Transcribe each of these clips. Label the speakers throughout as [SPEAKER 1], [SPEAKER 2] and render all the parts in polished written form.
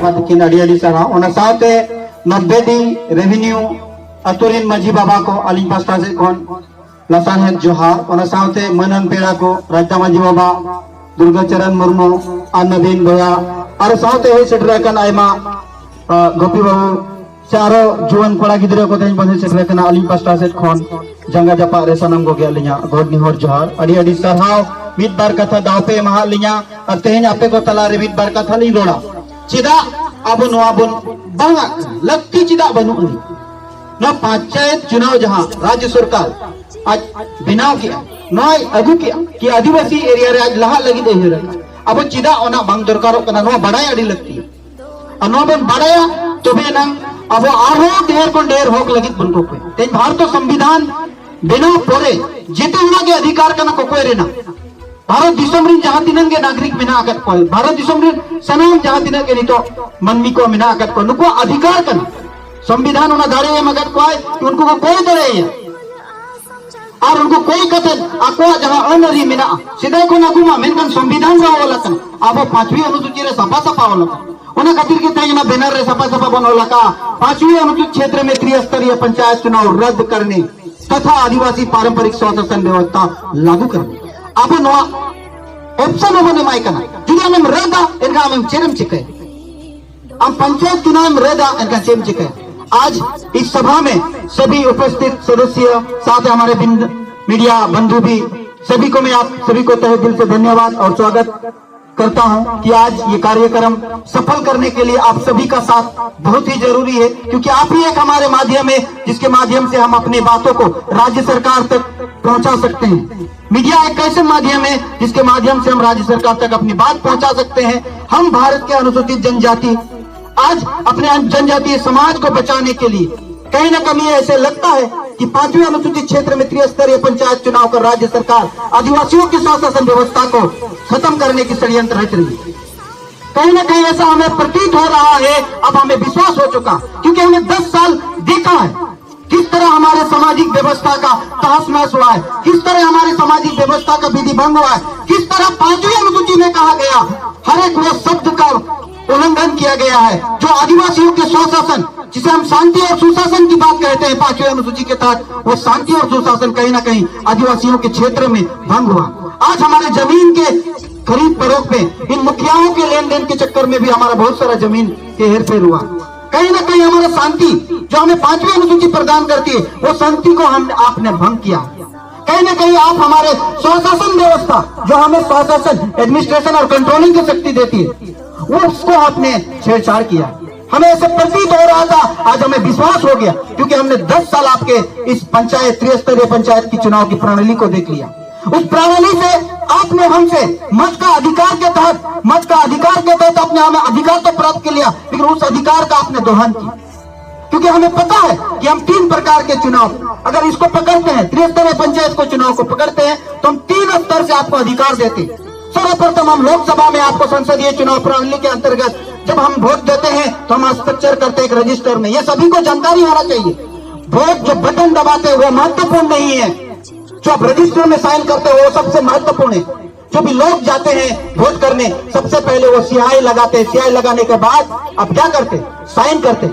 [SPEAKER 1] किन अड़ी सारा साथे 90 दिन रेवेन्यू अतुरिन माजी बाबा को अली पास्टा से कौन लसान है जोहार साथे मनन पेड़ा को राजा माजी बाबा दुर्गा चरण मुर्मू अन्नदीन भैया और साथे है सेटरकन आयमा गोपी बाबू चारो जुवन कोड़ा गिद्रे को तेज बंधे सेटरकन अली पास्टा से कौन जंगा जपा रे सनम को गया लिया गोड निहोर जोहार अड़ी अड़ी सरहाव मित बार कथा दाव पे महा लिया और तेज आपे को तला रे मित बार कथा ली रोड़ा चिदा अब नवाबुन बांगा लगती चिदा बनुनी न पंचायत चुनाव जहां राज्य सरकार आज बिनाव किया नय अगु किया कि आदिवासी एरिया रे आज लहा लगी दे रहा अब चिदा ओना बांग दरकार कना नो बड़ाई अड़ी लगती और नो बन बड़ाया तबे ना अब आरो ढेर को ढेर होक लगी बन को ते भारत संविधान बिना पोरे जेते होना के अधिकार कना को कोई रेना भारत दिसम रिन जहां तिनन के नागरिक मिना आकत को भारत दिसम रिन सनाम जहां तिनन के नितो मनमी को मिना आकत को नुको अधिकार कना संविधान उना दारे मगत को उनको को कोई दरे और उनको कोई कथन आको जहां अनरी मिना सीधे को नगुमा मेनकन संविधान रा होला कन अब पांचवी अनुसूची रे सपा सपा होला उना खातिर के तेजना बैनर रे सपा सपा बनोला का पांचवी अनुसूचित क्षेत्र में त्रिस्तरीय पंचायत चुनाव रद्द करने तथा आदिवासी पारंपरिक स्वशासन व्यवस्था लागू करने अब नो ऑप्शन होने माय कना जुदा में रद्दा इनका हम चेरम चिके हम पंचायत चुनाव में रद्दा इनका चेरम चिके आज इस सभा में सभी उपस्थित सदस्य साथ हमारे मीडिया बंधु भी सभी को मैं आप सभी को तहे दिल से धन्यवाद और स्वागत करता हूं कि आज ये कार्यक्रम सफल करने के लिए आप सभी का साथ बहुत ही जरूरी है क्योंकि आप ही एक हमारे माध्यम है जिसके माध्यम से हम अपनी बातों को राज्य सरकार तक पहुंचा सकते हैं। मीडिया एक ऐसे माध्यम है जिसके माध्यम से हम राज्य सरकार तक अपनी बात पहुंचा सकते हैं। हम भारत के अनुसूचित जनजाति आज अपने जनजातीय समाज को बचाने के लिए कहीं ना कहीं ऐसे लगता है कि पांचवी अनुसूचित क्षेत्र में त्रिस्तरीय पंचायत चुनाव कर राज्य सरकार आदिवासियों की स्वशासन व्यवस्था को खत्म करने की षड्यंत्र रच रही है। कहीं ना कहीं ऐसा हमें प्रतीत हो रहा है, अब हमें विश्वास हो चुका क्योंकि हमने 10 साल देखा है किस तरह हमारे सामाजिक व्यवस्था का तहस नहस हुआ है, किस तरह हमारी सामाजिक व्यवस्था का विधि भंग हुआ है, किस तरह पांचवी अनुसूची में कहा गया हर एक वो शब्द का उल्लंघन किया गया है जो आदिवासियों के स्वशासन जिसे हम शांति और सुशासन की बात कहते हैं पांचवी अनुसूची के तहत वो शांति और सुशासन कहीं ना कहीं आदिवासियों के क्षेत्र में भंग हुआ। आज हमारे जमीन के खरीद फरोख्त में इन मुखियाओं के लेन देन के चक्कर में भी हमारा बहुत सारा जमीन के हेरफेर हुआ। कहीं ना कहीं हमारा शांति जो हमें पांचवी अनुसूची प्रदान करती है वो शांति को हम आपने भंग किया। कहीं ना कहीं आप हमारे स्वशासन व्यवस्था जो हमें स्वशासन एडमिनिस्ट्रेशन और कंट्रोलिंग की शक्ति देती है वो उसको आपने छेड़छाड़ किया। हमें ऐसे प्रतीत हो रहा था, आज हमें विश्वास हो गया क्योंकि हमने 10 साल आपके इस पंचायत त्रिस्तरीय पंचायत की चुनाव की प्रणाली को देख लिया। उस प्रणाली से आपने हमसे मत का अधिकार के तहत अपने हमें अधिकार तो प्राप्त कर लिया लेकिन उस अधिकार का आपने दोहन किया क्योंकि हमें पता है कि हम 3 प्रकार के चुनाव अगर इसको पकड़ते हैं त्रिस्तरीय पंचायत को चुनाव को पकड़ते हैं तो हम 3 स्तर से आपको अधिकार देते हैं। सर्वप्रथम हम लोकसभा में आपको संसदीय चुनाव प्रणाली के अंतर्गत जब हम वोट देते हैं तो हम हस्ताक्षर करते हैं एक रजिस्टर में। यह सभी को जानकारी होना चाहिए। वोट जो बटन दबाते हैं वो महत्वपूर्ण नहीं है, जो आप रजिस्टर में साइन करते हो वो सबसे महत्वपूर्ण है। जो भी लोग जाते हैं वोट करने सबसे पहले वो स्याही लगाते हैं, स्याही लगाने के बाद आप क्या करते, साइन करते,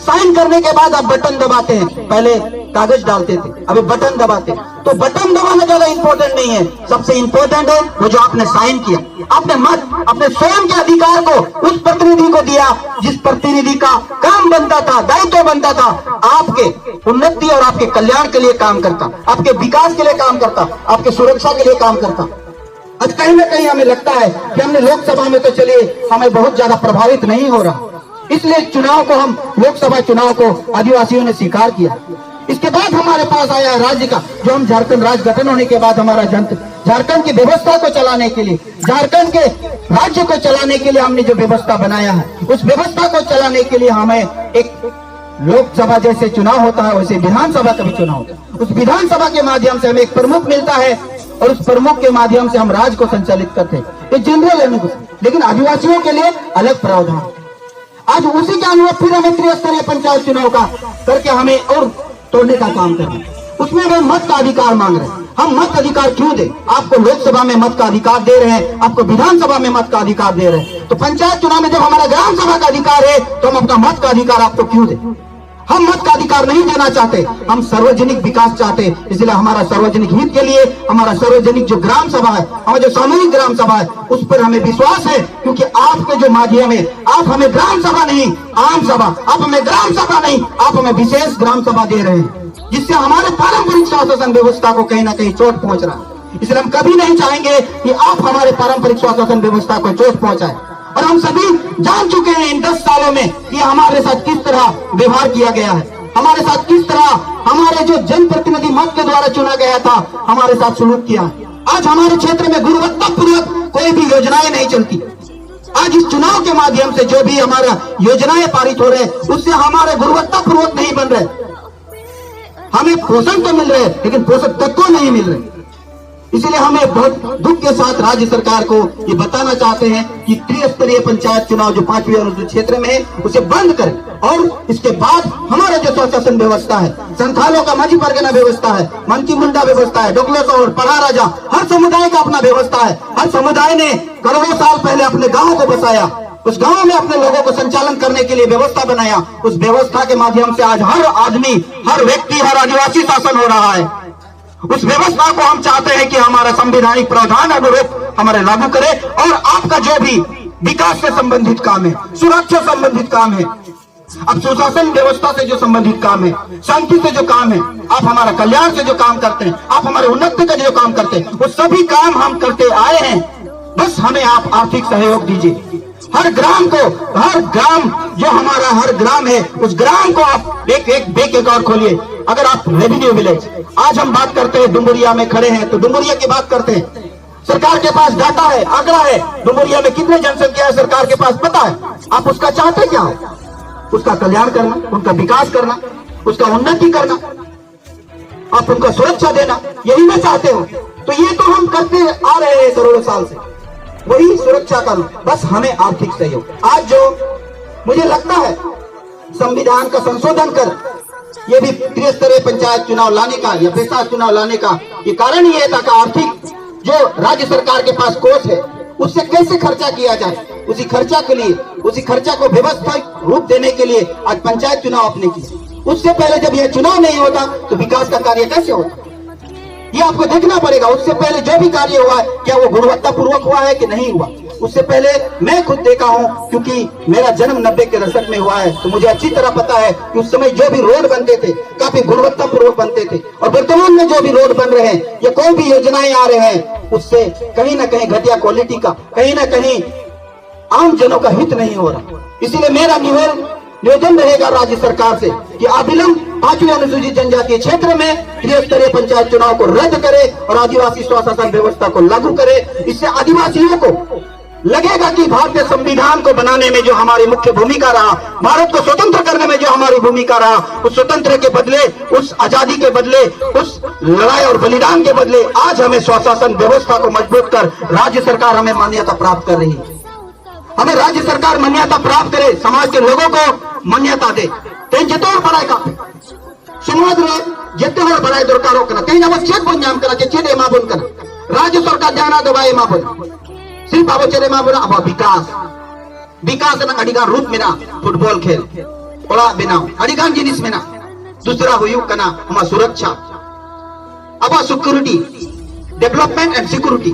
[SPEAKER 1] साइन करने के बाद आप बटन दबाते हैं। पहले कागज डालते थे, अभी बटन दबाते। तो बटन दबाना ज्यादा इंपॉर्टेंट नहीं है, सबसे इंपॉर्टेंट है वो जो आपने साइन किया, आपने मत अपने स्वयं के अधिकार को उस प्रतिनिधि को दिया जिस प्रतिनिधि का काम बनता था, दायित्व बनता था आपके उन्नति और आपके कल्याण के लिए काम करता, आपके विकास के लिए काम करता, आपके सुरक्षा के लिए काम करता। आज कहीं ना कहीं हमें लगता है कि हमने लोकसभा में तो चलिए हमें बहुत ज्यादा प्रभावित नहीं हो रहा, इसलिए चुनाव को हम लोकसभा चुनाव को आदिवासियों ने स्वीकार किया। इसके बाद हमारे पास आया राज्य का जो हम झारखंड राज्य गठन होने के बाद हमारा झारखंड की व्यवस्था को चलाने के लिए, झारखंड के राज्य को चलाने के लिए हमने जो व्यवस्था बनाया है उस व्यवस्था को चलाने के लिए हमें एक लोकसभा जैसे चुनाव होता है वैसे विधानसभा का भी चुनाव होता है। उस विधानसभा के माध्यम से हमें एक प्रमुख मिलता है और उस प्रमुख के माध्यम से हम राज्य को संचालित करते हैं। ये जनरल लेकिन आदिवासियों के लिए अलग प्रावधान। आज उसी के अनुरूप फिर हमें त्रिस्तरीय पंचायत चुनाव का करके हमें और तोड़ने का काम करना, उसमें वे मत का अधिकार मांग रहे हैं। हम मत अधिकार क्यों दें? आपको लोकसभा में मत का अधिकार दे रहे हैं, आपको विधानसभा में मत का अधिकार दे रहे हैं, तो पंचायत चुनाव में जब हमारा ग्राम सभा का अधिकार है तो हम अपना मत का अधिकार आपको क्यों दें? हम मत का अधिकार नहीं देना चाहते, हम सार्वजनिक विकास चाहते हैं। इसलिए हमारा सार्वजनिक हित के लिए हमारा सार्वजनिक जो ग्राम सभा है, हमारा जो सामूहिक ग्राम सभा है, उस पर हमें विश्वास है, क्योंकि आपके जो माध्यम है, आप हमें ग्राम सभा नहीं आम सभा, आप हमें ग्राम सभा नहीं, आप हमें विशेष ग्राम सभा दे रहे हैं, जिससे हमारे पारंपरिक स्वशासन व्यवस्था को कहीं ना कहीं चोट पहुंच रहा है। इसलिए हम कभी नहीं चाहेंगे कि आप हमारे पारंपरिक स्वशासन व्यवस्था को चोट पहुंचाए। और हम सभी जान चुके हैं इन 10 सालों में कि हमारे साथ किस तरह व्यवहार किया गया है, हमारे साथ किस तरह हमारे जो जनप्रतिनिधि मत के द्वारा चुना गया था हमारे साथ सुलूक किया। आज हमारे क्षेत्र में गुणवत्तापूर्वक कोई भी योजनाएं नहीं चलती। आज इस चुनाव के माध्यम से जो भी हमारा योजनाएं पारित हो रहे हैं, उससे हमारे गुणवत्तापूर्वक नहीं बन रहे। हमें पोषण तो मिल रहे हैं, लेकिन पोषक तत्व नहीं मिल रहे। इसलिए हमें बहुत दुख के साथ राज्य सरकार को ये बताना चाहते हैं कि त्रिस्तरीय पंचायत चुनाव जो 5वीं अनुसूचित क्षेत्र में है, उसे बंद करें। और इसके बाद हमारा जो स्वशासन व्यवस्था है, संथालों का माझी परगना व्यवस्था है, मन की मुंडा व्यवस्था है, डोकलेसो और पढ़ा राजा, हर समुदाय का अपना व्यवस्था है। हर समुदाय ने करोड़ों साल पहले अपने गाँव को बसाया, उस गांव में अपने लोगों को संचालन करने के लिए व्यवस्था बनाया। उस व्यवस्था के माध्यम से आज हर आदमी, हर व्यक्ति, हर आदिवासी शासन हो रहा है। उस व्यवस्था को हम चाहते हैं कि हमारा संवैधानिक प्रावधान अनुरूप हमारे लागू करे। और आपका जो भी विकास से संबंधित काम है, सुरक्षा संबंधित काम है, अब सुशासन व्यवस्था से जो संबंधित काम है, शांति से जो काम है, आप हमारा कल्याण से जो काम करते हैं, आप हमारे उन्नति का जो काम करते हैं, वो सभी काम हम करते आए हैं। बस हमें आप आर्थिक सहयोग दीजिए। हर ग्राम को, हर ग्राम जो हमारा हर ग्राम है, उस ग्राम को आप एक बैंक अकाउंट खोलिए। अगर आप रेवेन्यू विलेज, आज हम बात करते हैं डुमरिया में खड़े हैं तो डुमरिया की बात करते हैं। सरकार के पास डाटा है, आंकड़ा है, डुमरिया में कितने जनसंख्या है सरकार के पास पता है। आप उसका चाहते क्या हो? उसका कल्याण करना, उनका विकास करना, उसका उन्नति करना, आप उनको सुरक्षा देना, यही ना चाहते हो। तो ये तो हम करते आ रहे हैं करोड़ों साल से, वही सुरक्षा का। बस हमें आर्थिक सहयोग। आज जो मुझे लगता है संविधान का संशोधन कर ये भी त्रिस्तरीय पंचायत चुनाव लाने का या पैसा चुनाव लाने का ये कारण ये था कि आर्थिक जो राज्य सरकार के पास कोष है, उससे कैसे खर्चा किया जाए, उसी खर्चा के लिए, उसी खर्चा को व्यवस्थित रूप देने के लिए आज पंचायत चुनाव आपने किया। उससे पहले जब यह चुनाव नहीं होता तो विकास का कार्य कैसे होता, ये आपको देखना पड़ेगा। उससे पहले जो भी कार्य हुआ है, क्या वो गुणवत्तापूर्वक हुआ है कि नहीं हुआ। उससे पहले मैं खुद देखा हूं, क्योंकि मेरा जन्म 90 के दशक में हुआ है, तो मुझे अच्छी तरह पता है कि उस समय जो भी रोड बनते थे काफी गुणवत्तापूर्वक बनते थे। और वर्तमान में जो भी रोड बन रहे हैं या कोई भी योजनाएं आ रहे हैं, उससे कहीं ना कहीं घटिया क्वालिटी का, कहीं ना कहीं आम जनों का हित नहीं हो रहा। इसीलिए मेरा निवेदन रहेगा राज्य सरकार से कि अविलंब 5वीं अनुसूचित जनजातीय क्षेत्र में त्रिस्तरीय पंचायत चुनाव को रद्द करे और आदिवासी स्वशासन व्यवस्था को लागू करे। इससे आदिवासियों को लगेगा कि भारतीय संविधान को बनाने में जो हमारी मुख्य भूमिका रहा, भारत को स्वतंत्र करने में जो हमारी भूमिका रहा, उस स्वतंत्र के बदले, उस आजादी के बदले, उस लड़ाई और बलिदान के बदले आज हमें स्वशासन व्यवस्था को मजबूत कर राज्य सरकार हमें मान्यता प्राप्त कर रही है। हमें राज्य सरकार मान्यता प्राप्त करे, समाज के लोगों को मान्यता दे। जितोड़ बड़ाई का समाज में जितने और बड़ाई दरकार हो करना, कहीं चेक बन जाम करा, चेक एमा बन करना, राज्य सरकार जाना दबा एमा बन, सिर्फ अब चेरे एमा बना। अब विकास ना अडिगान रूप में ना, फुटबॉल खेल, ओड़ा बनाओ, अडिगान जिनिस में ना। दूसरा हुयुक कना हमारा सुरक्षा, अब सिक्योरिटी, डेवलपमेंट एंड सिक्योरिटी,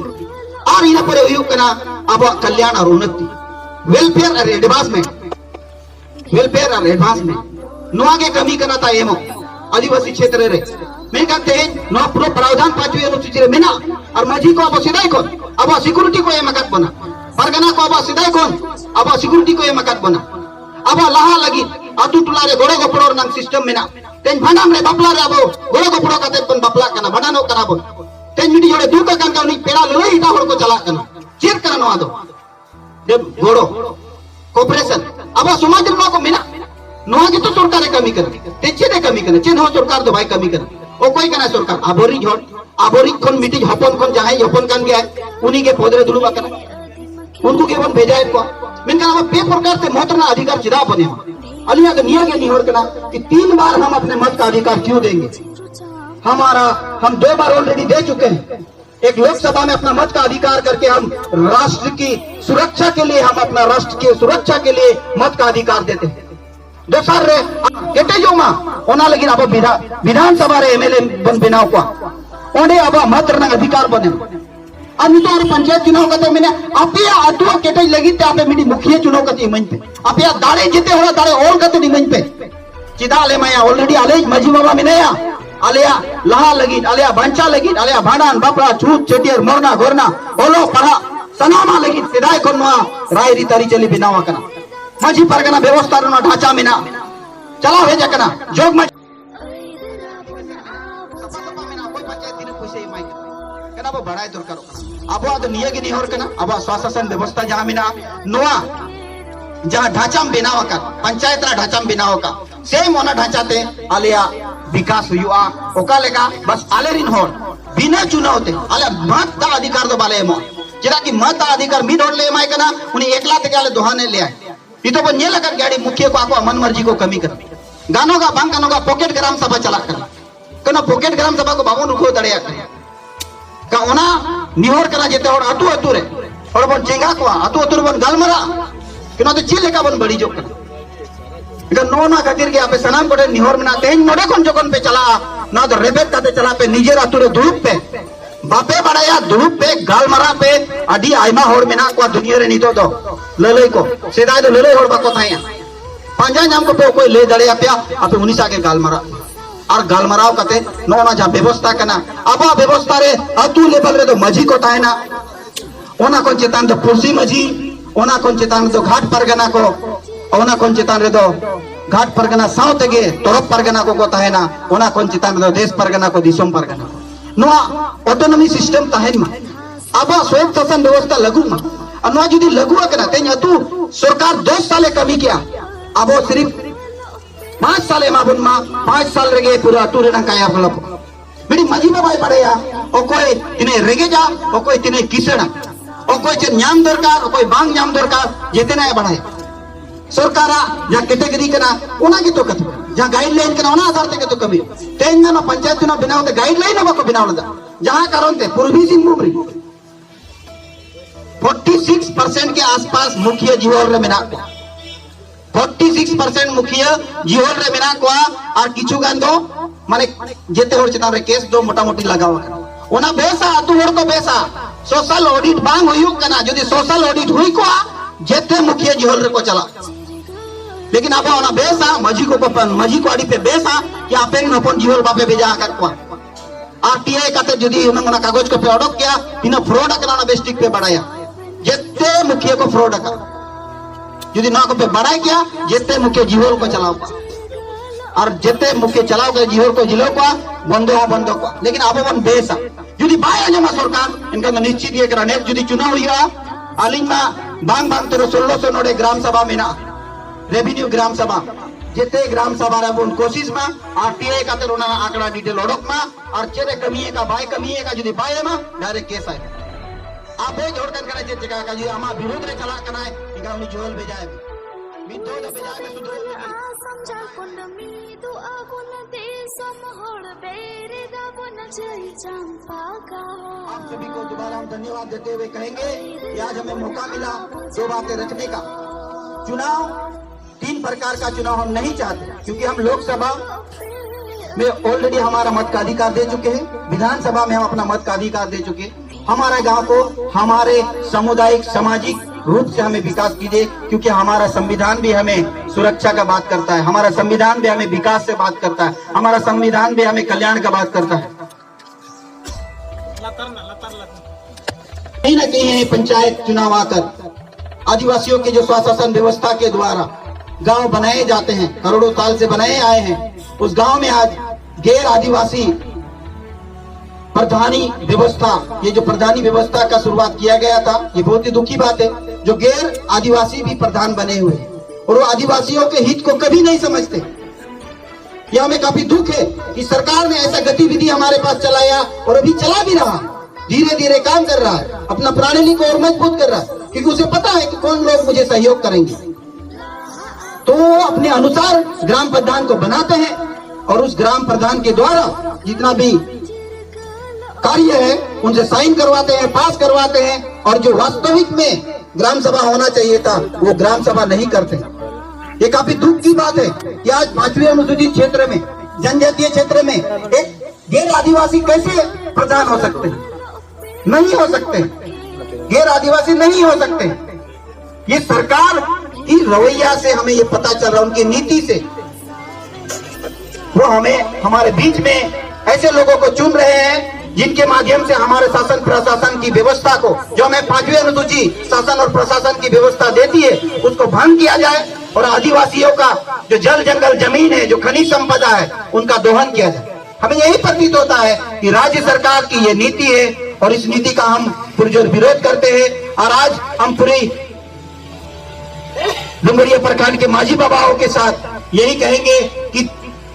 [SPEAKER 1] और इन पर हुयुक कना अब कल्याण और उन्नति, वेलफेयर और एडवांसमेंट, वेलफेयर और एडवांसमेंट नोआ के कमी करना था। एमो आदिवासी क्षेत्र रे मैं कहते हैं नो पूरा प्रावधान 5वीं अनुसूची रे मेना और माझी को अब सिदाई कौन, अब सिक्योरिटी को एमकत बना, परगना को अब सिदाई कौन, अब सिक्योरिटी को एमकत बना। अब लहा लगी आतु टुला रे गोड़ो गोपड़ो नंग सिस्टम मेना, तेन भांडाम रे बापला रे अब गोड़ो गोपड़ो काते बन बापला कना भांडानो कना बन, तेन मिडी जोड़े दूका कान का उनी पेड़ा लई इटा होड़ को चला कना चेक करना नोआ दो दे गोड़ो कोऑपरेशन। अब समाज रे को मेना नोआ के तो सरकार कमी कर तेचे ने कमी कर चेन हो सरकार दो भाई कमी कर ओ कोई कना सरकार आबोरी झोड़ आबोरी खन मिटी हपन खन जाहे हपन कान गया उन्हीं के पद रे दुलुबा कना उनको के बन भेजाए को मेनका अब पे प्रकार से महत्वना अधिकार चिदा बने अलिया के निया के निहोर कना कि 3 बार हम अपने मत का अधिकार क्यों देंगे। हमारा हम 2 बार ऑलरेडी दे चुके हैं। एक लोकसभा में अपना मत का अधिकार करके हम राष्ट्र की सुरक्षा के लिए, हम अपना राष्ट्र की सुरक्षा के लिए मत का अधिकार देते हैं। दोसर रे केटे जो मा ओना लेकिन अब विधानसभा रे एमएलए बन बनाव को ओंडे अब मत रना अधिकार बने अनि तो पंचायत चुनाव कते मैंने अपिया अतुआ केटे लगी ते आपे मिडी मुखिया चुनाव कते मन पे अपिया दाड़े जीते होला दाड़े और कते नि मन पे चिदा ले माया ऑलरेडी आले मजी बाबा मिनेया आलिया लहा लगी आलिया बांचा लगी आलिया भाडान बापड़ा छूत चटियर मोरना गोरना ओलो पढ़ा सनामा लगी सिदाय कोन मा राय री तारी चली बिनावा कना मजी परगना व्यवस्था रो ढांचा मिना चला भेजा कना जोग में अब बड़ाई दरकार अब निये निहर अब स्वाशासन व्यवस्था जहाँ मिना नोआ जहाँ ढांचा बनाव का पंचायत ढांचा बनाव का सेम ओना ढांचाते आलिया विकास हुआ ओका लेका बस आले रिन होर बिना चुनाव ते आले मत दा अधिकार दो बाले मो जेरा कि मत दा अधिकार मी डोर ले माय कना उनी एकला ते आले दोहाने ले आए इतो बन ये लगा गाड़ी मुख्य को आको मन मर्जी को कमी कर गानो का बांग गानो का पॉकेट ग्राम सभा चला कर कना पॉकेट ग्राम सभा को बाबू नुखो दड़िया कर का ओना निहोर करा जेते और अतु अतु रे और बन चेंगा को अतु अतु बन गलमरा किनो ते चिल लेका बन बड़ी जो कर इधर नो ना खातिर के आपे सनाम कोटे निहोर में ना तेज नोडे कोन जोकन पे चला ना तो रेबेट काते चला पे निजेर अतु रे दुरुप पे बापे बड़ाया दुरुप पे गलमरा पे अडी आइमा होर में ना को दुनिया रे नितो दो ललई को सेदाय तो ललई होर बाको थाया पांजा नाम को पे कोई ले दड़े आपया आपे उनिसा के गलमरा और गालमराव कते नोना जा व्यवस्था कना अब व्यवस्था रे अतु लेवल रे तो मजी को तायना ओना कोन चेतान तो पुरसी मजी ओना कोन चेतान तो घाट परगना को ओना कोन चेतान रे तो घाट परगना साउते गे तोरप परगना को तायना ओना कोन चेतान तो देश परगना को दिसोम परगना नोआ ऑटोनॉमी सिस्टम ताहेन मा अब स्वयं शासन व्यवस्था लगू मा अनवा जुदी लगू कना तेन अतु सरकार 2 साले कमी किया अब सिर्फ 5 साल माबुन मा 5 साल रेगे पूरा टूरे ना काया फलप बिडी मजी में भाई पड़े या ओ कोई तिने रेगे जा ओ कोई तिने किसना ओ कोई चे न्याम दरकार ओ कोई बांग न्याम दरकार जेते ना बढ़ाए सरकारा जा कैटेगरी कना ओना की तो कथ जा गाइडलाइन कना ओना आधार ते के तो कभी तेंगा ना पंचायत चुनाव बिना होते गाइडलाइन बको बिना होता जहां कारण ते पूर्वी सिंहभूम री 46% के आसपास मुखिया जीवन रे मिना 46% मुखिया जीवन रे मेना को और किछु गान दो माने जेते होर चितान रे केस दो मोटा मोटी लगाव ओना बेसा अतु होर को बेसा सोशल ऑडिट बांग होयु कना जदी सोशल ऑडिट हुई को जेते मुखिया जीवन रे को चला लेकिन अब ओना बेसा मजी को आड़ी पे बेसा कि आपे नपन जीवन बापे भेजा कर को आरटीआई काते जदी उना कागज को पे अडक किया तिना फ्रॉड करना बेस्टिक पे बढ़ाया जेते मुखिया को फ्रॉड कर यदि ना को पे बढ़ाई किया जेते मुख्य जीवन को चलाओ और जेते मुख्य चलाओ के जीवन को जिलो को बंदो को लेकिन अब बन बेसा यदि बाय जमा सरकार इनका निश्चित ये करा नेक्स्ट यदि चुनाव हुआ आलिंग में बांग बांग तो 1600 नोडे ग्राम सभा में ना रेवेन्यू ग्राम सभा जेते ग्राम सभा रे बन कोशिश में आरटीआई का तो ना आंकड़ा डिटेल ओडक में और चेरे कमीए का बाय कमीए का यदि बाय में डायरेक्ट केस आए आप जोड़ कर करे जगह का जी हमारा विरोध रे चला करना है इनका उन्हें जोल भेजा है विरोध भेजा है सुधर समझा कोन मी दु आगुन दे समहड़ बेरे दाबन जई चंपा का आप सभी को दोबारा हम धन्यवाद देते हुए कहेंगे कि आज हमें मौका मिला 2 बातें रखने का चुनाव 3 प्रकार का चुनाव हम नहीं चाहते क्योंकि हम लोकसभा में ऑलरेडी हमारा मत का अधिकार दे चुके हैं विधानसभा में हम अपना मत का अधिकार दे चुके हैं हमारे गांव को हमारे सामुदायिक सामाजिक रूप से हमें विकास कीजिए क्योंकि हमारा संविधान भी हमें सुरक्षा का बात करता है हमारा संविधान भी हमें विकास से बात करता है हमारा संविधान भी हमें कल्याण का बात करता है कहीं ना कहीं पंचायत चुनाव आकर आदिवासियों के जो स्वशासन व्यवस्था के द्वारा गांव बनाए जाते हैं करोड़ों साल से बनाए आए हैं उस गांव में आज गैर आदिवासी प्रधानी व्यवस्था ये जो प्रधानी व्यवस्था का शुरुआत किया गया था ये बहुत ही दुखी बात है जो गैर आदिवासी भी प्रधान बने हुए और वो आदिवासियों के हित को कभी नहीं समझते यह हमें काफी दुख है कि सरकार ने ऐसा गतिविधि हमारे पास चलाया और अभी चला भी रहा धीरे धीरे काम कर रहा है अपना प्रणाली को और मजबूत कर रहा है क्योंकि उसे पता है कि कौन लोग मुझे सहयोग करेंगे तो अपने अनुसार ग्राम प्रधान को बनाते हैं और उस ग्राम प्रधान के द्वारा जितना भी कार्य है उनसे साइन करवाते हैं, पास करवाते हैं, और जो वास्तविक में ग्राम सभा होना चाहिए था वो ग्राम सभा नहीं करते। ये काफी दुख की बात है कि आज 5वीं अनुसूचित क्षेत्र में, जनजातीय क्षेत्र में एक गैर आदिवासी कैसे प्रधान हो सकते हैं? नहीं हो सकते, गैर आदिवासी नहीं हो सकते। ये सरकार की रवैया से हमें ये पता चल रहा है, उनकी नीति से वो हमें हमारे बीच में ऐसे लोगों को चुन रहे हैं जिनके माध्यम से हमारे शासन प्रशासन की व्यवस्था को, जो हमें 5वीं अनुसूची शासन और प्रशासन की व्यवस्था देती है, उसको भंग किया जाए और आदिवासियों का जो जल जंगल जमीन है, जो खनिज संपदा है, उनका दोहन किया जाए। हमें यही प्रतीत होता है कि राज्य सरकार की ये नीति है और इस नीति का हम पुरजोर विरोध करते हैं। और आज हम पूरी डुमरिया प्रखंड के माझी बाबाओं के साथ यही कहेंगे कि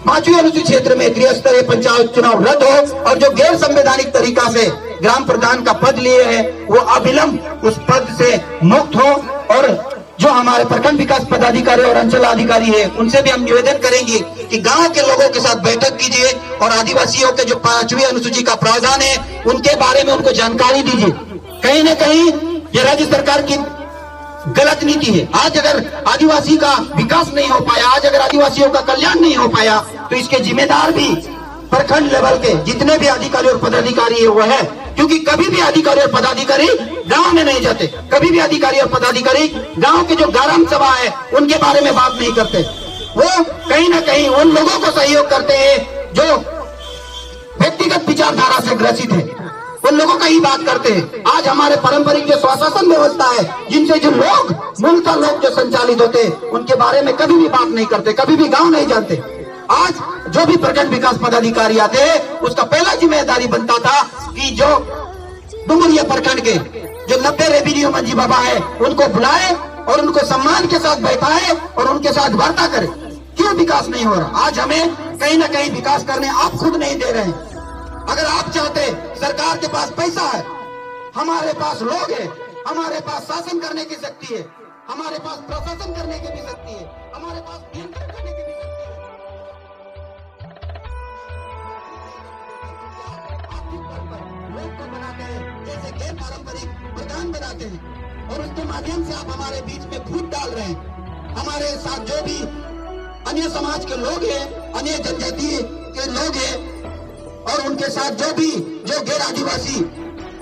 [SPEAKER 1] 5वीं अनुसूचित क्षेत्र में त्रिस्तरीय पंचायत चुनाव रद्द हो और जो गैर संवैधानिक तरीका से ग्राम प्रधान का पद लिए है वो अविलंब उस पद से मुक्त हो। और जो हमारे प्रखंड विकास पदाधिकारी और अंचल अधिकारी है उनसे भी हम निवेदन करेंगे कि गांव के लोगों के साथ बैठक कीजिए और आदिवासियों के जो 5वीं अनुसूची का प्रावधान है उनके बारे में उनको जानकारी दीजिए। कहीं न कहीं ये राज्य सरकार की गलत नीति है। आज अगर आदिवासी का विकास नहीं हो पाया, आज अगर आदिवासियों का कल्याण नहीं हो पाया, तो इसके जिम्मेदार भी प्रखंड लेवल के जितने भी अधिकारी और पदाधिकारी है वो है। क्योंकि कभी भी अधिकारी और पदाधिकारी गांव में नहीं जाते, कभी भी अधिकारी और पदाधिकारी गांव के जो ग्राम सभा है उनके बारे में बात नहीं करते। वो कहीं ना कहीं उन लोगों को सहयोग करते हैं जो व्यक्तिगत विचारधारा से ग्रसित है, उन लोगों का ही बात करते हैं। आज हमारे पारंपरिक जो स्वशासन व्यवस्था है, जिनसे जो लोग मूलतः लोग जो संचालित होते हैं, उनके बारे में कभी भी बात नहीं करते, कभी भी गांव नहीं जानते। आज जो भी प्रखंड विकास पदाधिकारी आते हैं उसका पहला जिम्मेदारी बनता था कि जो डुमरिया प्रखंड के जो 90 रेवेन्यू मंजी बाबा है उनको बुलाए और उनको सम्मान के साथ बैठाए और उनके साथ वार्ता करे। क्यों विकास नहीं हो रहा? आज हमें कहीं ना कहीं विकास करने आप खुद नहीं दे रहे हैं। अगर आप चाहते, सरकार के पास पैसा है, हमारे पास लोग है, हमारे पास शासन करने की शक्ति है, हमारे पास प्रशासन करने की भी शक्ति है, हमारे पास नियंत्रण करने की भी शक्ति है। लोग को बनाते हैं जैसे गैर पारंपरिक प्रधान बनाते हैं और उसके माध्यम से आप हमारे बीच में फूट डाल रहे हैं। हमारे साथ जो भी अन्य समाज के लोग हैं, अन्य जनजाति के लोग हैं और उनके साथ जो गैर आदिवासी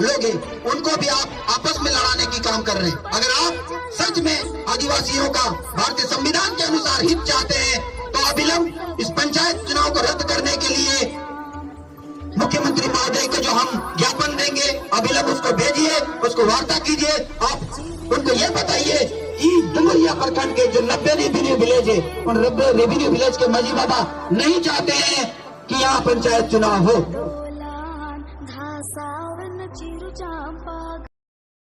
[SPEAKER 1] लोग हैं, उनको भी आप आपस में लड़ाने की काम कर रहे हैं। अगर आप सच में आदिवासियों का भारतीय संविधान के अनुसार हित चाहते हैं तो अविलंब इस पंचायत चुनाव को रद्द करने के लिए मुख्यमंत्री महोदय को जो हम ज्ञापन देंगे, अविलंब उसको भेजिए, उसको वार्ता कीजिए। आप उनको ये बताइए कि डुमरिया प्रखंड के जो 90 रेवेन्यू विलेज है, उन 90 रेवेन्यू विलेज के माझी बाबा नहीं चाहते हैं कि यहाँ पंचायत चुनाव हो।